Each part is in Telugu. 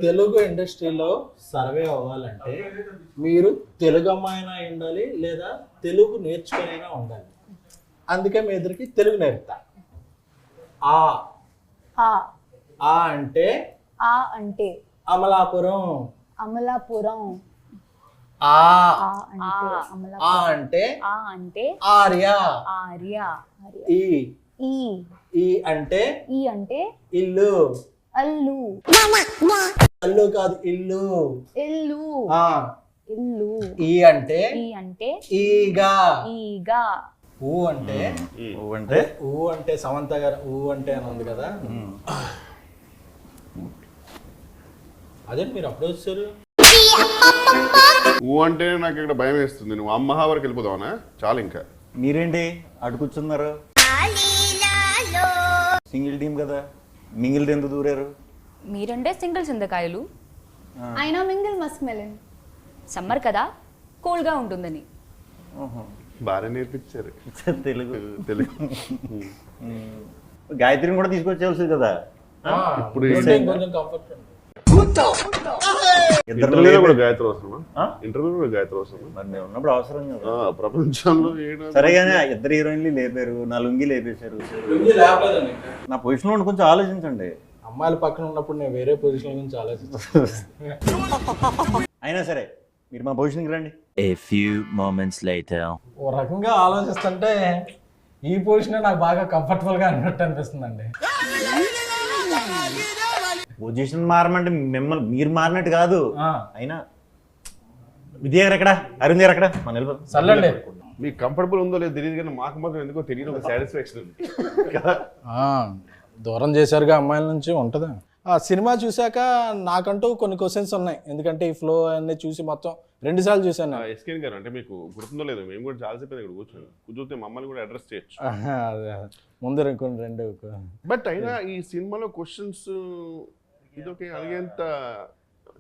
తెలుగు ఇండస్ట్రీలో సర్వే అవ్వాలంటే మీరు తెలుగు అమ్మాయినా ఉండాలి లేదా తెలుగు నేర్చుకునైనా ఉండాలి. అందుకే మీ ఇద్దరికి తెలుగు నేర్పుతా. ఆ ఆ ఆ అంటే ఆ అంటే అమలాపురం. అమలాపురం. ఆ ఆ అంటే ఆ అమలాపురం. అంటే ఆ అంటే ఆర్య. ఆర్య. ఈ ఈ ఈ అంటే ఈ అంటే ఇల్లు. అల్లు. అల్లు కాదు, ఇల్లు. ఇల్లు. ఆ ఇల్లు. ఈ అంటే ఈ అంటే ఈగా. ఈగా. ఊ అంటే ఊ అంటే సమంత గారు ఊ అంటే అని ఉంది కదా, అదే మీరు అప్పుడు వచ్చారు. ఊ అంటే నాకు ఇక్కడ భయం వేస్తుంది. నువ్వు అమ్మహా వరకు వెళ్ళిపోదావనా? చాలు ఇంకా. మీరేంటి అటు కూర్చున్నారు? సింగిల్ టీం కదా, మింగిల్ ఎందుకు దూరారు? మీరంటే సింగిల్ చింతకాయలు, అయినా మింగిల్ మస్క్ మెలన్. సమ్మర్ కదా కూల్గా ఉంటుందని. బాగా నేర్పించారు తెలుగు. తెలుగు. గాయత్రిని కూడా తీసుకొచ్చేవాల్సింది కదా. ఇప్పుడు కొంచెం కంఫర్ట్ ఉంది. ఇంటర్వ్యూలో కూడా గాయత్రి అవసరమా? ఇంటర్వ్యూలో కూడా గాయత్రి అవసరమా? మరి మేము ఉన్నప్పుడు అవసరం కదా. ప్రపంచంలో సరేగానే ఇద్దరు హీరోయిన్లు లేపారు, నా లుంగి లేపేశారు. నా పొజిషన్ లో కొంచెం ఆలోచించండి. అమ్మాయిల పక్కన ఉన్నప్పుడు నేను వేరే పొజిషన్ గురించి ఆలోచిస్తాను. అయినా సరే మీరు మా పొజిషన్కి రండి. A few moments later. ఓ రకంగా ఆలోచిస్తుంటే ఈ పొజిషన్ నాకు బాగా కంఫర్టబుల్ గా అన్నట్టు అనిపిస్తుందండి. పొజిషన్ మారమంటే మిమ్మల్ని మీరు మారినట్టు కాదు. అయినా విజయ్ గారు ఎక్కడ, అరుణ్ గారు ఎక్కడ? మన సర్లేండి. మీకు కంఫర్టబుల్ ఉందో లేదో తెలియదు కానీ మాకు మాత్రం ఎందుకో తెలియదు, ఒక సాటిస్ఫాక్షన్ ఉంది కదా. దూరం చేశారుగా అమ్మాయిల నుంచి ఉంటుందా. ఆ సినిమా చూశాక నాకంటూ కొన్ని క్వశ్చన్స్ ఉన్నాయి, ఎందుకంటే ఈ ఫ్లో అన్నీ చూసి మొత్తం 2 సార్లు చూశాను. ఎస్కేన్ గారు అంటే మీకు గుర్తుందో లేదో, మేము కూడా చాలాసేపు ఇక్కడ కూర్చొని మమ్మల్ని కూడా అడ్రస్ చేయొచ్చు. ముందు రెండు. బట్ అయినా ఈ సినిమాలో క్వశ్చన్స్ ఇదొకే అడిగేంత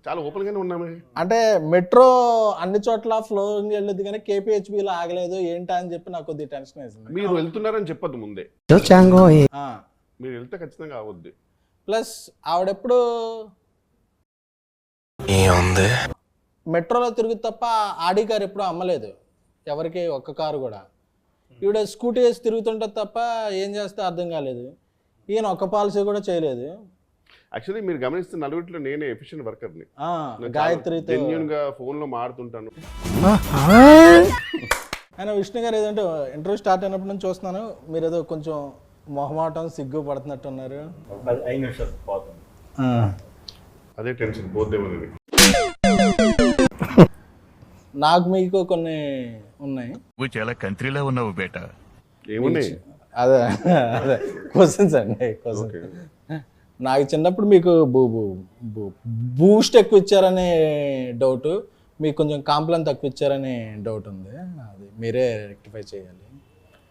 చాలా ఓపెన్ గానే ఉన్నామే. అంటే మెట్రో అన్ని చోట్ల ఫ్లోరింగ్ వెళ్ళదు కానీ కేపీహెచ్బిలో ఆగలేదు ఏంటా అని చెప్పి నాకు కొద్దిగా టెన్షన్ వేసింది. మీరు వెళ్తున్నారని చెప్పొద్దు ముందే, మీరు వెళ్తే ఖచ్చితంగా అవద్దు. ప్లస్ ఆవిడెప్పుడు మెట్రోలో తిరుగుతు తప్ప ఆడి కారు ఎప్పుడు అమ్మలేదు ఎవరికి, ఒక్క కారు కూడా. ఈవిడ స్కూటీ వేసి తిరుగుతుంటే తప్ప ఏం చేస్తే అర్థం కాలేదు. ఈయన ఒక్క పాలసీ కూడా చేయలేదు. యాక్చువల్లీ మీరు గమనిస్తే నలుగురిలో నేనే ఎఫిషియెంట్ వర్కర్ని. గాయత్రితో జెన్యూన్ గా ఫోన్ లో మాడుతుంటాను. ఆయన విష్ణు గారు ఏదంటే ఇంటర్వ్యూ స్టార్ట్ అయినప్పటి నుంచి చూస్తున్నాను, మీరు ఏదో కొంచెం మొహమాటం సిగ్గు పడుతున్నట్టు ఉన్నారు. అదే టెన్షన్ పోద్దేమని. నాకు మీకు కొన్ని ఉన్నాయి. చాలా కంట్రీలో ఉన్నావు బేటా. ఏమున్నాయి? అదే అదే క్వశ్చన్స్ అండి. క్వశ్చన్ నాకు చిన్నప్పుడు మీకు బూస్ట్ ఎక్కువ ఇచ్చారనే డౌట్, మీకు కొంచెం కాంప్లైన్ తక్కువ ఇచ్చారనే డౌట్ ఉంది. అది మీరే రెక్టిఫై చేయాలి.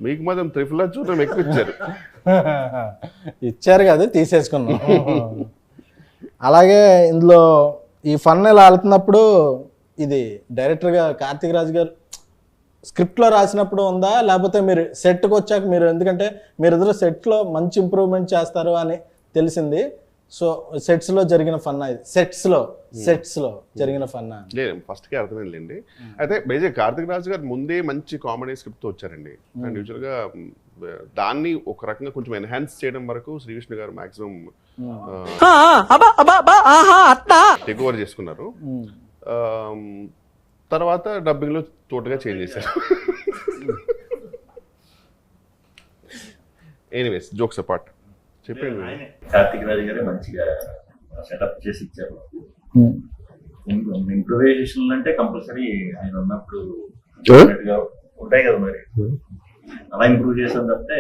మీకు మాత్రం త్రిఫుల్ చూడడం ఎక్కువ ఇచ్చారు. ఇచ్చారు కదా, తీసేసుకున్నాం. అలాగే ఇందులో ఈ ఫన్ ఇలా వెళ్తున్నప్పుడు ఇది డైరెక్టర్గా కార్తీక్ రాజ్ గారు స్క్రిప్ట్లో రాసినప్పుడు ఉందా, లేకపోతే మీరు సెట్కి వచ్చాక మీరు, ఎందుకంటే మీరిద్దరు సెట్లో మంచి ఇంప్రూవ్మెంట్ చేస్తారు అని తెలిసింది. సో సెట్స్లో జరిగిన ఫన్నా ఇది, సెట్స్లో జరిగిన ఫన్నా? లేదు, ఫస్ట్కి అర్థమైందండి. అయితే బేజే కార్తిక్ రాజు గారు ముందే మంచి కామెడీ స్క్రిప్ట్తో వచ్చారండి. అండ్ యూజువల్గా దాన్ని ఒక రకంగా కొంచెం ఎన్హాన్స్ చేయడం వరకు శ్రీవిష్ణు గారు మాక్సిమం టేక్ ఓవర్ చేసుకున్నారు. తర్వాత డబ్బింగ్లో టోటల్గా చేంజ్ చేశారు. ఎనీవేస్, జోక్స్ అపార్ట్, చెప్పండి. కార్తిక్ రాజు గారే మంచిగా సెటప్ చేసి ఇచ్చారు. ఇంప్రూవైజేషన్ అంటే కంపల్సరీ ఆయన ఉన్నప్పుడు ఉంటాయి కదా, మరి అలా ఇంప్రూవ్ చేసాం తప్పితే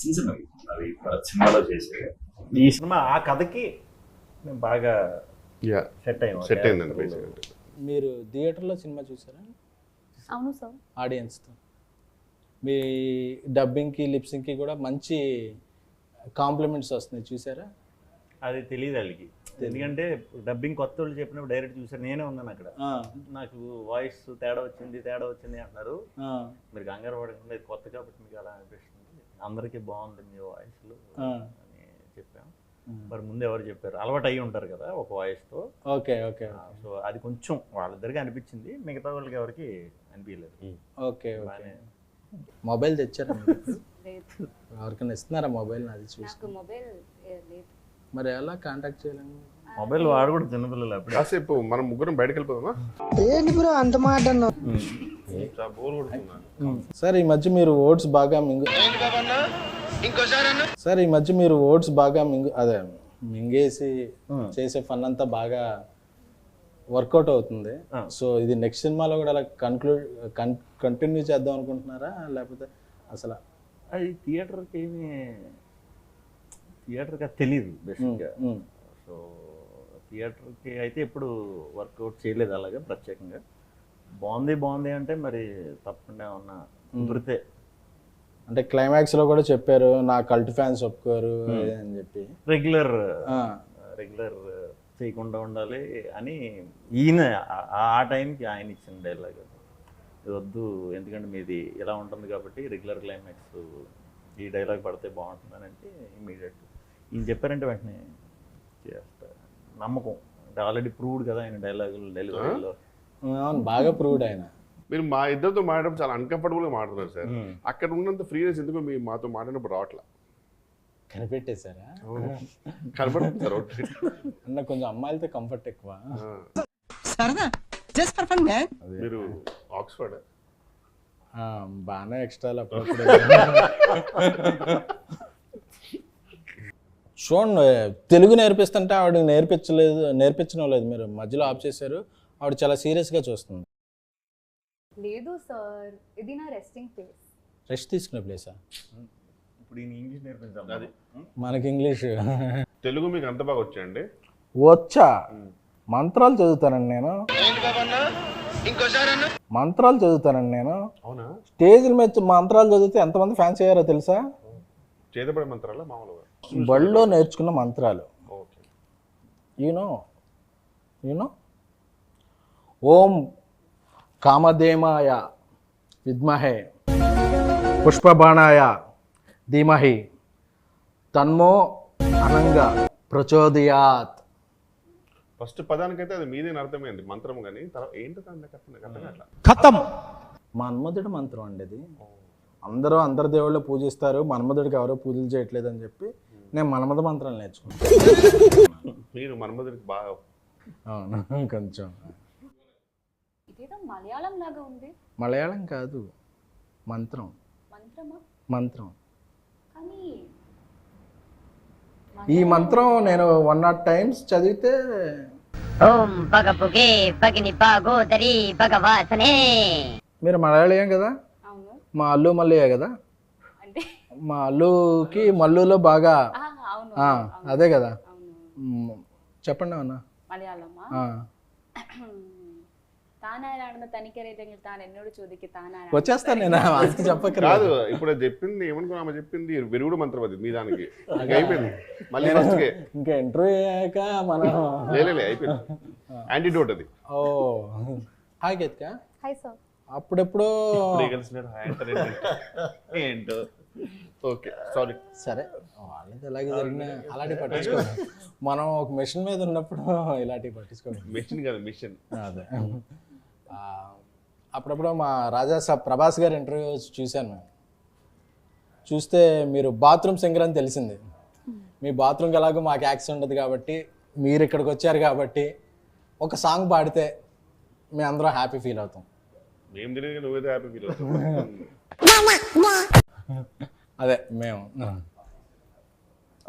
చిన్న చిన్నవి అవి సినిమాలో చేసే. ఈ సినిమా ఆ కథకి బాగా సెట్ అయిందండి. మీరు థియేటర్లో సినిమా చూసారా? అవును సార్. ఆడియన్స్తో మీ డబ్బింగ్కి లిప్సింగ్కి కూడా మంచి కాంప్లిమెంట్స్ వస్తున్నాయి, చూసారా? అది తెలియదు వాళ్ళకి, ఎందుకంటే డబ్బింగ్ కొత్త వాళ్ళు చెప్పినప్పుడు డైరెక్ట్ చూసారు. నేనే ఉన్నాను అక్కడ, నాకు వాయిస్ తేడా వచ్చింది అంటారు. మీరు కంగారు పడకుండా కొత్త కాబట్టి మీకు అలా అనిపిస్తుంది, అందరికీ బాగుంది మీ వాయిస్లు అని చెప్పాం. మరి ముందు ఎవరు చెప్పారు, అలవాటు అయ్యి ఉంటారు కదా ఒక వాయిస్తో. ఓకే ఓకే సో అది కొంచెం వాళ్ళిద్దరికి అనిపించింది, మిగతా వాళ్ళకి ఎవరికి అనిపించలేదు. Okay okay. బాగానే. మొబైల్ తెచ్చారా మీరు? లేదు, ఎవరికైనా ఇస్తున్నారా మొబైల్? నాది చూసి నాకు మొబైల్ లేదు. మరి ఎలా కాంటాక్ట్ చేయాలండి? మొబైల్ వాడు కూడా చిన్నపిల్లలు అప్పుడు. కాసేపు మనం ముగ్గురం బయటకు వెళ్ళిపోదామా? చాలా బోర్ కొడుతున్నా. సార్ ఈ మధ్య మీరు ఓట్స్ బాగా సార్ ఈ మధ్య మీరు ఓట్స్ బాగా అదే మింగేసి చేసే ఫన్ అంతా బాగా వర్కౌట్ అవుతుంది. సో ఇది నెక్స్ట్ సినిమాలో కూడా అలా కంటిన్యూ చేద్దాం అనుకుంటున్నారా, లేకపోతే అసలు? అది థియేటర్కి తెలియదు బేసిక్గా. సో థియేటర్కి అయితే ఎప్పుడు వర్కౌట్ చేయలేదు అలాగే ప్రత్యేకంగా. బాగుంది అంటే మరి తప్పకుండా ఉన్న కుదిరితే. అంటే క్లైమాక్స్ లో కూడా చెప్పారు నా కల్ట్ ఫ్యాన్స్ ఒప్పుకోరు అని చెప్పి. రెగ్యులర్ చేయకుండా ఉండాలి అని ఈయన ఆ టైంకి ఆయన ఇచ్చిన డైలాగ్. ఇది వద్దు, ఎందుకంటే మీది ఇలా ఉంటుంది కాబట్టి రెగ్యులర్ క్లైమాక్స్ ఈ డైలాగ్ పడితే బాగుంటుందని అంటే ఇమీడియట్ ఈయన చెప్పారంటే వెంటనే చేస్తా. నమ్మకం అంటే ఆల్రెడీ ప్రూవ్డ్ కదా ఆయన డైలాగులు డెలివరీలో. బాగా ప్రూవ్డ్ ఆయన. మీరు మా ఇద్దరితో మాట్లాడడం చాలా అన్కంఫర్టబుల్గా మాట్లాడుతున్నారు సార్. అక్కడ ఉన్నంత ఫ్రీనెస్ ఎందుకు మీ మాతో మాట్లాడినప్పుడు రావట్లా? కనిపెట్టేశారా? కనపడుతుంది సార్. అన్న కొంచెం అమ్మాయిలతో కంఫర్ట్ ఎక్కువ. మీరు ఆక్స్ఫర్డ్ బాగానే ఎక్స్ట్రా అప్పుడప్పుడు. చూడండి, తెలుగు నేర్పిస్తుంటే ఆవిడ నేర్పించడం లేదు, మీరు మధ్యలో ఆఫ్ చేశారు. ఆవిడ చాలా సీరియస్గా చూస్తుంది. లేదు సార్, ఇది నా రెస్టింగ్ ప్లేస్. రెస్ట్ తీసుకునే ప్లేసా? ఇప్పుడు ఈయన ఇంగ్లీష్ నేర్పించాలి. అది మనకి ఇంగ్లీష్ తెలుగు మీకు అంత బాగా వచ్చాయండి? వచ్చా, మంత్రాలు చదువుతానండి నేను. మంత్రాలు చదువుతానండి నేను. అవునా? స్టేజ్ల మీద మంత్రాలు చదివితే ఎంతమంది ఫ్యాన్స్ అయ్యారో తెలుసా? చేతపడే మంత్రాలా మామూలుగా? బడిలో నేర్చుకున్న మంత్రాలు. ఓకే. యూనో ఓం కామధేమాయ విద్మహే పుష్పబాణాయ ధీమహి తన్మో అనంగా ప్రచోదయాత్. ఫస్ట్ పదానికైతే అది మీదేని అర్థమైంది మంత్రం, కానీ తర్వాత ఏంటో అట్లా ఖతం. మన్మధుడి మంత్రం అండి అది. అందరు దేవుళ్ళు పూజిస్తారు, మన్మధుడికి ఎవరో పూజలు చేయట్లేదు అని చెప్పి నేను మన్మధ మంత్రాలు నేర్చుకున్నాను. మీరు మన్మధుడికి బాగా. అవును, కొంచెం. ఇదేదో మలయాళం లాగా ఉంది. మలయాళం కాదు, మంత్రం. మంత్రమా? మంత్రం. కానీ ఈ మంత్రం నేను 100 times చదివితే. ఓం పగపుగే పగిని పాగోదరి భగవాసనే. మీరు మలయాళీయం కదా? అవును. మా అల్లు మల్లయ్య కదా? అంటే మా అల్లుకి మల్లులో బాగా. అవును, అదే కదా. అవును. చెప్పండి అన్న. മലയാളമാ? താനാരാണെന്ന് തനിക്കറിയില്ലെങ്കിൽ താൻ എന്നോട് ചോദിക്ക്. താനാരാണ്? వచ్చేస్తాను నేను, అది చెప్పకరా. కాదు, ఇప్పుడు అది చెప్పింది ఏమనుకున్నా, ఆమె చెప్పింది విరుగుడు మంత్రం అది మీ దానికి. అయిపోయింది మళ్ళీ ఫస్ట్కే. ఇంకా ఇంటర్వ్యూ అయ్యాక మనం లేలే అయిపోయింది. యాంటీడోట్ అది. ఓ హాయ్ గీతిక. Hi sir. అప్పుడెప్పుడు ఏంటో. Okay sorry. సరే, వాళ్ళది ఎలాగే జరిగినా అలాంటివి పట్టించుకోండి. మనం ఒక మిషన్ మీద ఉన్నప్పుడు ఇలాంటివి పట్టించుకోండి. మిషన్ కాదు, మిషన్. అదే. అప్పుడప్పుడు మా రాజా సాబ్ ప్రభాస్ గారి ఇంటర్వ్యూ చూశాను మేము. చూస్తే మీరు బాత్రూమ్ సింగర్ అని తెలిసింది. మీ బాత్రూమ్కి ఎలాగో మాకు యాక్సెస్ ఉండదు కాబట్టి, మీరు ఇక్కడికి వచ్చారు కాబట్టి ఒక సాంగ్ పాడితే మేము అందరం హ్యాపీ ఫీల్ అవుతాం. మేము తెలియదు, నువ్వేదో హ్యాపీ ఫీల్ అవుతావు. అదే మేము.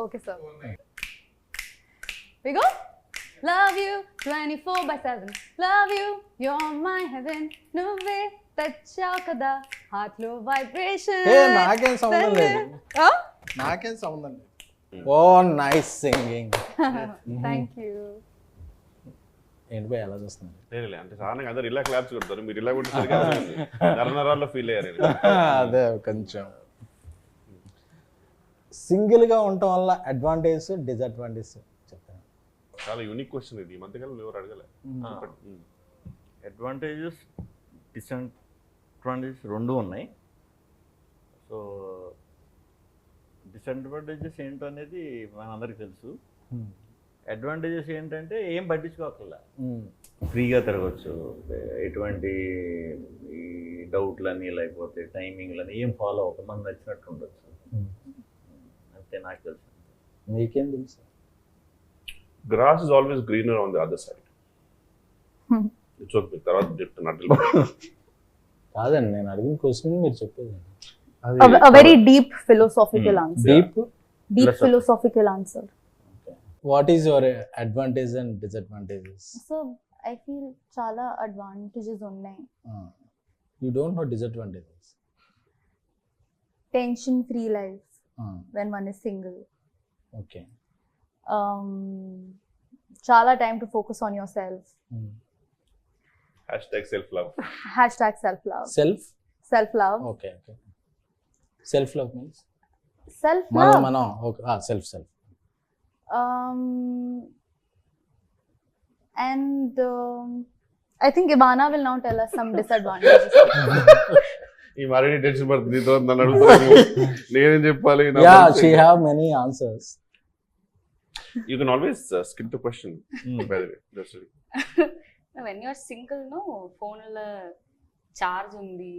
Okay sir. We go. Love you 24/7. Love you, you're my heaven. నువ్వే తెచ్చావు కదా హార్ట్ లో వైబ్రేషన్. నాకేం సంబంధం లేదు, నాకేం సంబంధం లేదు. ఓ నైస్ సింగింగ్. Thank you. ఏంటి పోయి ఎలా చూస్తున్నారు? లేలే అంటే సాధారణంగా అందరు ఇలా క్లాప్స్ కొడతారు, మీరు ఇలా కొట్టేసరికి నరనరాల్లో ఫీల్ అయ్యారు. అదే కొంచెం సింగిల్గా ఉండటం వల్ల అడ్వాంటేజ్ డిసడ్వాంటేజ్ చెప్తాను. చాలా యూనిక్ క్వశ్చన్ ఇది, ఈ మధ్యకాలంలో ఎవరు అడగలే. అడ్వాంటేజెస్ డిసడ్వాంటేజెస్ రెండు ఉన్నాయి. సో డిసడ్వాంటేజెస్ ఏంటనేది మనందరికీ తెలుసు. అడ్వాంటేజెస్ ఏంటంటే ఏం పట్టించుకోకల్లా, ఫ్రీగా తిరగచ్చు, ఎటువంటి ఈ డౌట్లని లేకపోతే టైమింగ్లని ఏం ఫాలో అవ్వక మనకు నచ్చినట్టు ఉండొచ్చు. అంతే నాకు తెలుసు. మీకేం తెలుసు? Grass is always greener on the other side. It's తర్వాత చెప్తున్నట్టు కాదండి, నేను అడిగిన క్వశ్చన్ మీరు చెప్పేది. A very deep philosophical answer. Deep Philosophical answer. What is your advantage and disadvantages? So I feel చాలా advantages ఉన్నాయి. You don't know disadvantages. Tension free life when one is single. Okay. చాలా time to focus on yourself. #self love. #self love. Self love. Okay. Self love means Self love. మనం okay. Self. And I think Ivana will now tell us some disadvantages. ఈ మరీ టెన్షన్ పడుతుంది నీతో నన్ను అడుగుతాను నేనేం చెప్పాలి. Yeah, she have many answers. You can always skip the question, by the way. That's it. When you're single no ఫోన్లో ఛార్జ్ ఉంది,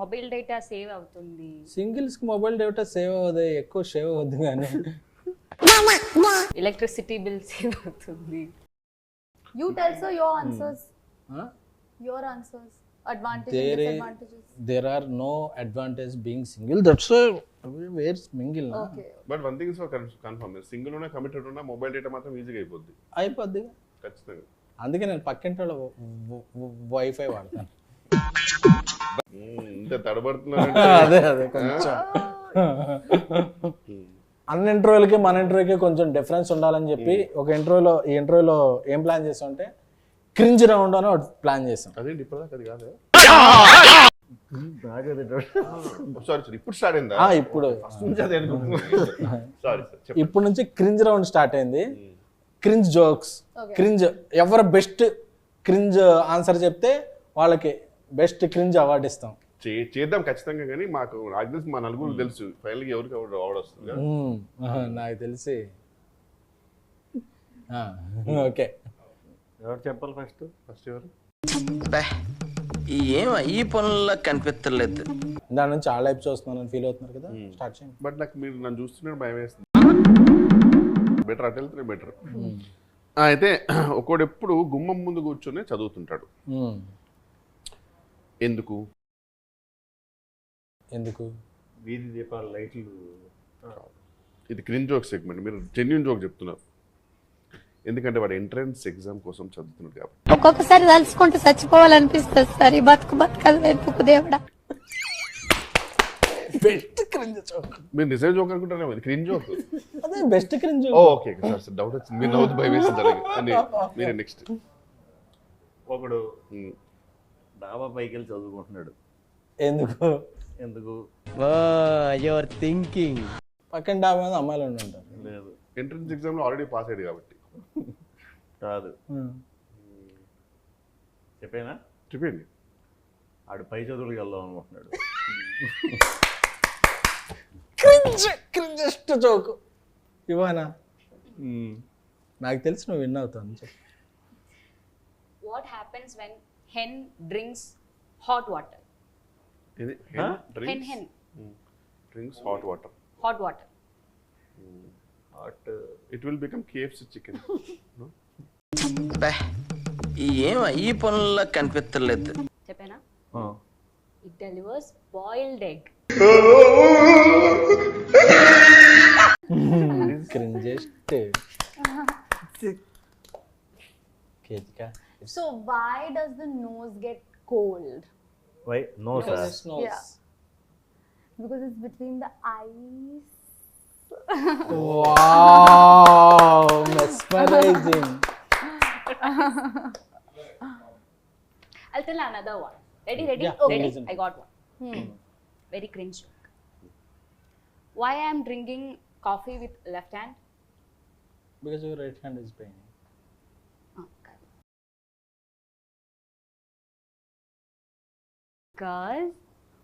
మొబైల్ డేటా సేవ్ అవుతుంది. సింగిల్స్ కి మొబైల్ డేటా సేవ్ అవ్వదు, ఎక్కువ సేవ్ అవ్వద్దు కానీ ఎలక్ట్రిసిటీ బిల్ సేవ్ అవుతుంది. You tell sir your answers. Your answers. Advantages, disadvantages. There are no advantage being single. That's why we're single. Okay. But one thing is for confirm, single ఉన్నా కమిటెడ్ ఉన్నా మొబైల్ డేటా మాత్రం ఈజీగా అయిపోద్ది. ఖచ్చితంగా. అందుకే నేను పక్కింటి వాళ్ళ వైఫై వాడతాను. ఇంత తడబడుతున్నాను. అదే కొంచెం అన్ని ఇంటర్వ్యూలకి మన ఇంటర్వ్యూకి కొంచెం డిఫరెన్స్ ఉండాలని చెప్పి ఒక ఈ ఇంటర్వ్యూలో ఏం ప్లాన్ చేసాం అంటే క్రింజ్ రౌండ్ అని ఒకటి ప్లాన్ చేసాం. అదేంటి ఇప్పటిదాకా అది కాదు. సారీ ఇప్పుడు స్టార్ట్ అయిందా? ఇప్పుడు సారీ ఇప్పుడు నుంచి క్రింజ్ రౌండ్ స్టార్ట్ అయింది. క్రింజ్ జోక్స్, క్రింజ్ ఎవరు బెస్ట్ క్రింజ్ ఆన్సర్ చెప్తే వాళ్ళకి బెస్ట్ క్రింజ్ అవార్డు ఇస్తాం. చేద్దాం ఖచ్చితంగా, కానీ మాకు నాకు తెలిసి మా నలుగురు తెలుసు ఫైనల్గా ఎవరికి అవార్డు వస్తుంది. నాకు తెలిసి ఓకే. ఎవరు చెప్పాలి ఫస్ట్ ఎవరు? ఈ పనుల్లో కనిపించలేదు. దాని నుంచి ఆ లైఫ్ చూస్తున్నాను ఫీల్ అవుతున్నారు కదా, స్టార్ట్ చేయండి. బట్ నాకు మీరు నన్ను చూస్తున్నారు భయం వేస్తుంది. బెటర్ అటు వెళ్తే బెటర్. అయితే ఒకడు ఎప్పుడు గుమ్మం ముందు కూర్చొని చదువుతుంటాడు. ఎందుకు? వీధి దీపాల లైట్లు. ఇది క్రింజ్ జోక్ సెగ్మెంట్, మీరు జెన్యూన్ జోక్ చెప్తున్నారు. ఎందుకంటే వాడు ఎంట్రన్స్ ఎగ్జామ్ కోసం చదువుతున్నాడు కాబట్టి. ఒక్కొక్కసారి తలుచుకుంటూ చచ్చిపోవాలనిపిస్తుంది సార్. ఈ బతుకదు వెతుకు దేవుడా. Best cringe joke. మీరు నిజం జోక్ అనుకుంటారా? క్రింజ్ జోక్ అదే best cringe. Okay sir, doubt వచ్చింది. మీరు నవ్వుతూ భయం వేసింది. మీరు నెక్స్ట్. ఒకడు డాబా పైకి వెళ్ళి చదువుకుంటున్నాడు. ఎందుకు? Your thinking. పక్కన డాబా మీద అమ్మాయిలు ఉంటారు. లేదు, ఎంట్రన్స్ ఎగ్జామ్ లో ఆల్రెడీ పాస్ అయ్యాడు కాబట్టి. కాదు, చెప్పండి. ఆడు పై చదువులకు వెళ్దాం అనుకుంటున్నాడు. క్రింజెస్ట్ జోక్ ఇవానా? నాకు తెలిసి నువ్వు విన్ అవుతావు. What happens when hen drinks hot water? ఇది hen drinks hot water. Hot water. It will become KFC chicken. No? ఈ పనుల్లో కనిపించలేదు. చెప్పేనా? It delivers boiled egg. Cringiest. Ketika. So why does the nose get cold? Why? No, sir. Yeah. Because it's between the eyes. Wow, mesmerizing. I'll tell another one. Ready? Yeah, Ready? listen. I got one. Very cringe joke. Why I am drinking coffee with left hand? Because your right hand is paining. Because